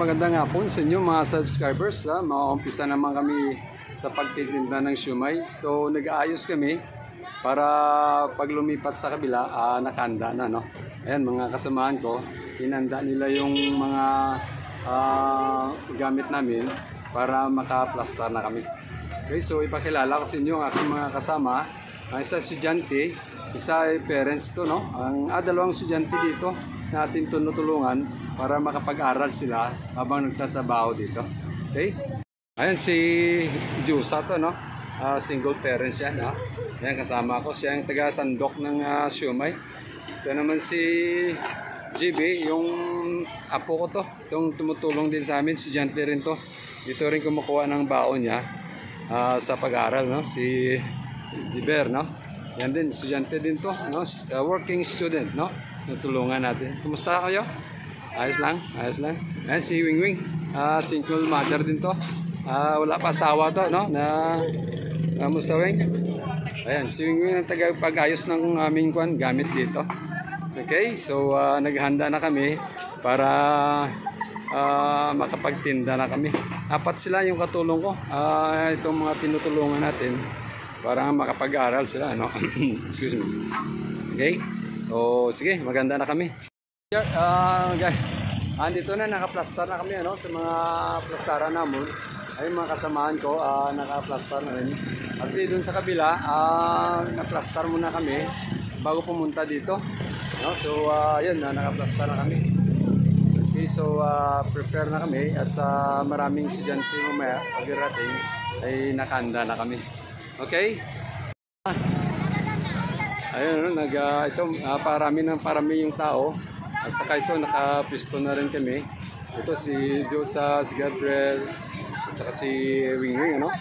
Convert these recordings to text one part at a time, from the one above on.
magandang hapon sa inyo mga subscribers. Mauumpisa naman kami sa pagtitinda ng siomai. So nag-aayos kami para pag lumipat sa kabila, nakahanda na, no? Ayan, mga kasamahan ko, hinanda nila yung mga gamit namin para maka-plaster na kami. Okay, so ipakilala ko sa inyo ang aking mga kasama. Ang isa estudyante, isa ay parents to, no? Ang dalawang estudyante dito na ating tinutulungan para makapag-aral sila habang nagtatrabaho dito. Okay? Ayan si Jusa to, no? Single parents yan, ha? Ayan, kasama ko. Siya ang taga-sandok ng siomai. Ito naman si GB, yung apo ko to. Itong tumutulong din sa amin. Estudyante rin to. Dito rin kumukuha ng baon niya sa pag-aaral, no? Si Jiber, no? Yan din, estudyante din to, no? Working student, no? Natulungan natin. Kumusta kayo? Ayos lang, ayos lang. Ayan si Wingwing, single mother din to. Wala pa asawa to, no? Kamusta, Wing? Ayan, si Wingwing ang tagapag-ayos ng aming gamit dito. Okay, so naghanda na kami para makapagtinda na kami. Apat sila yung katulong ko. Itong mga tinutulungan natin para makapag-aral sila, no? Excuse me. Okay, so sige, maganda na kami. Guys, andito na, naka-plaster na kami, ano, sa mga plastaran namin. Ay, mga kasamahan ko, naka-plaster na rin. Kasi dun sa kabila, na-plaster muna kami bago pumunta dito, no? So yun, naka-plaster na kami. Okay, so prepare na kami at sa maraming estudyante mamaya pagdating ay nakahanda na kami. Okay? Ayun, ito, parami yung tao. At saka ito, nakapisto na rin kami. Ito si Josa, si Gabriel, at saka si Wingwing, ano?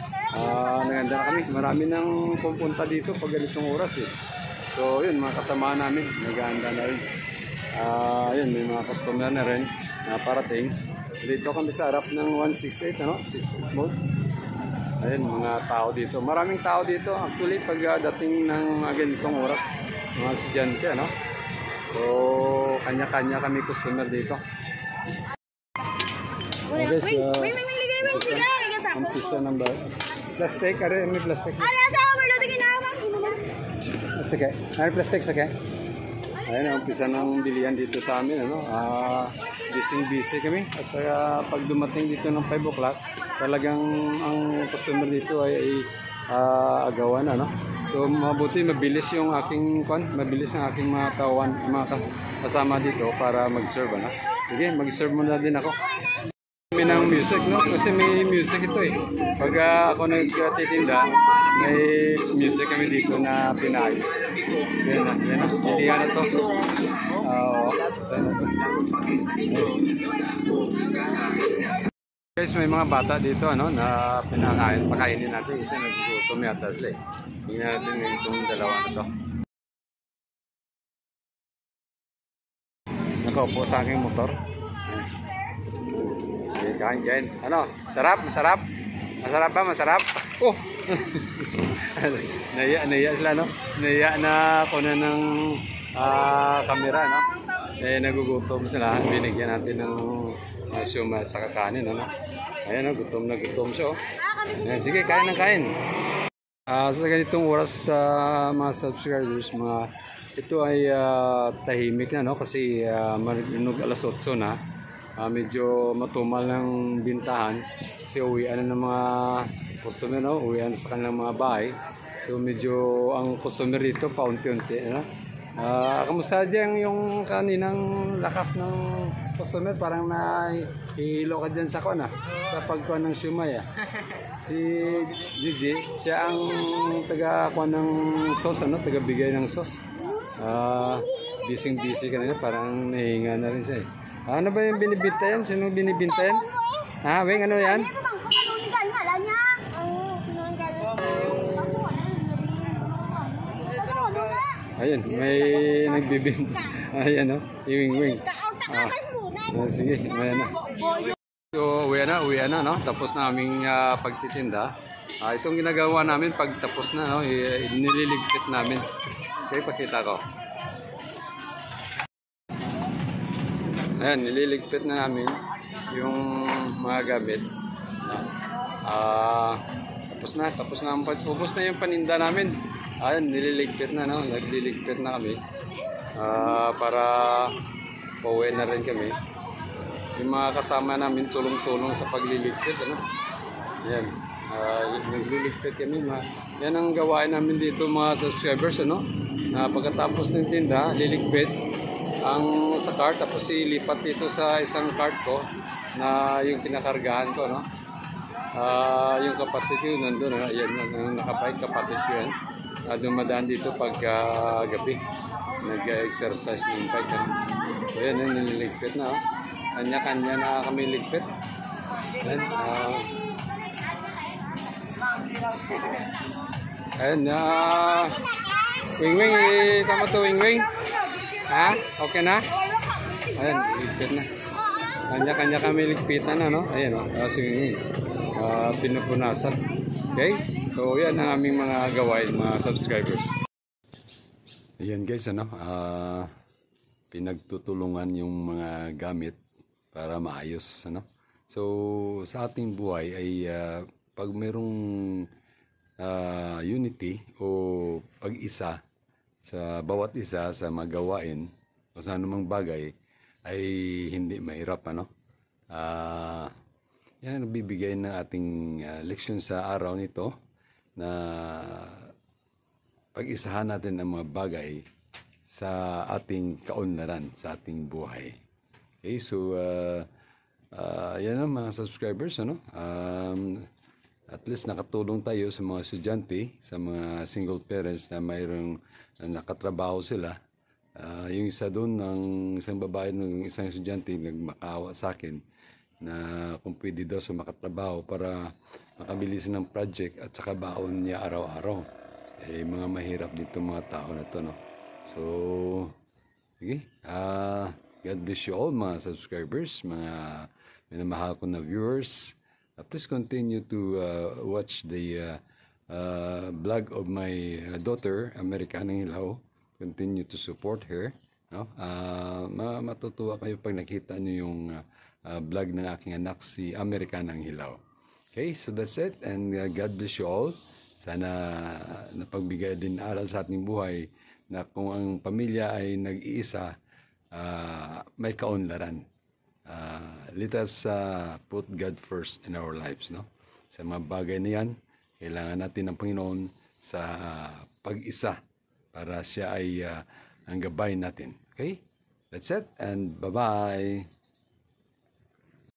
Naganda na kami. Marami nang pupunta dito pag ganitong oras, eh. So, yun, mga kasama namin, naganda na rin. Yun, may mga customer na rin na parating. Dito kami sa harap ng 168, ano? 68 mode. Ayun, mga tao dito. Maraming tao dito. Actually, pag dating ng ganitong oras, mga estudyante, ano? So, kanya-kanya kami customer dito. Guys, ang piso ng plastic, may plastic. Sige, may plastic, sige. Ayun, ang umpisa ng bilihan dito sa amin, ano? Busy kami. At pag dumating dito ng 5 o'clock, talagang ang customer dito ay agawan, ano? So mabuti, mabilis yung aking mabilis ang aking mga tawan, mga kasama dito para mag-serve, ano? Sige, mag-serve muna din ako. May ng music, no? Kasi may music ito, eh. Pag ako nagtitinda, may music kami dito na pinayos. Yan na, yan na. Pilihan na to. Yan na to. Guys, may mga bata dito, ano, na pakainin natin. Isa naggutom yata sila, eh. Tingnan natin itong dalawa na to. Nakaupo sa aking motor. Okay, kain. Ano? Sarap? Masarap? Masarap ba? Masarap? Oh! Naiya sila, no? Naiya na kunan ng camera, no? Eh, nagugutom sila. Binigyan natin ng siomai sa kakanin, ano? Ayan, no? Gutom na gutom siya, oh. Ayan, sige, kain ng kain. Sa ganitong oras, mga subscribers, ito ay tahimik na, no? Kasi marinog alas 8 na. Medyo matumal ng bintahan kasi uwian na ng mga customer, no? Uwian sa kanilang mga bahay. So medyo ang customer dito paunti-unti, ano? Kamusta dyan yung kaninang lakas ng customer? Parang nahihilo ka dyan sa sa pagkuha ng siomai, ah. Si Gigi, siya ang taga-kuha ng sauce, ano? Taga-bigay ng sauce. Busy kanina, parang nahinga na rin siya, eh. Ano ba yung binibinta yan? Sino binibinta yan? Weng, ano yan? Ayun, may nagbibinta. Ayan, no? Wing. Sige, ayan na. So, uwi na, no? Tapos na aming pagtitinda. Itong ginagawa namin pag tapos na, no? Nililigpit namin. Okay, pakita ko. Ayan, nililigpit na namin yung mga gamit. Tapos na yung paninda namin. Ayan, nililigpit na, no? Nagliligpit na kami. Para pauwi na rin kami. Yung mga kasama namin tulong-tulong sa pagliligpit, ano? Ayan, nagliligpit kami. Yan ang gawain namin dito mga subscribers, ano? Pagkatapos ng tinda, liligpit ang sa cart, tapos ilipat dito sa isang cart ko na yung kinakargahan ko, no? Yung kapatid ko nandun, yan, nakabike kapatid ko yan. Dumadaan dito pag gabi, nag-exercise ng bike. So yan, nililigpit na. Kanya-kanya na kami ligpit. Yan, ayan, wing-wing, tama to wing-wing. Ha? Okay na? Ayan, ligpit na. Kanya-kanya kami ligpitan na, no? Ayan, wing-wing. Pinupunasan. Okay? So, yan ang aming mga gawain, mga subscribers. Ayan guys, ano? Pinagtutulungan yung mga gamit para maayos, ano? So, sa ating buhay ay pag mayroong unity o pag-isa sa bawat isa sa magawain o sa anumang bagay ay hindi mahirap, ano? Yan ang nabibigay ng ating leksyon sa araw nito na pag-isahan natin ang mga bagay sa ating kaunlaran, sa ating buhay. Okay, so yan ang mga subscribers, ano? At least nakatulong tayo sa mga estudyante, sa mga single parents na mayroong nakatrabaho sila. Yung isa doon, ng isang babae, ng isang estudyante, nagmakaawa sa akin na kung pwede daw sa makatrabaho para makabilis ng project at saka baon niya araw-araw. Eh, mga mahirap dito mga tao na to, no? So, sige. God bless you all, mga subscribers, mga minamahal ko na viewers. Please continue to watch the vlog of my daughter, Americanang Hilaw. Continue to support her. No? Matutuwa kayo pag nakita niyo yung vlog ng aking anak, si Americanang Hilaw. Okay, so that's it. And God bless you all. Sana napagbigay din aral sa ating buhay na kung ang pamilya ay nag-iisa, may kaunlaran. Let us put God first in our lives, no? Sa mga bagay na yan, kailangan natin ng Panginoon sa pag-isa para siya ay ang gabay natin. Okay? That's it, and bye-bye!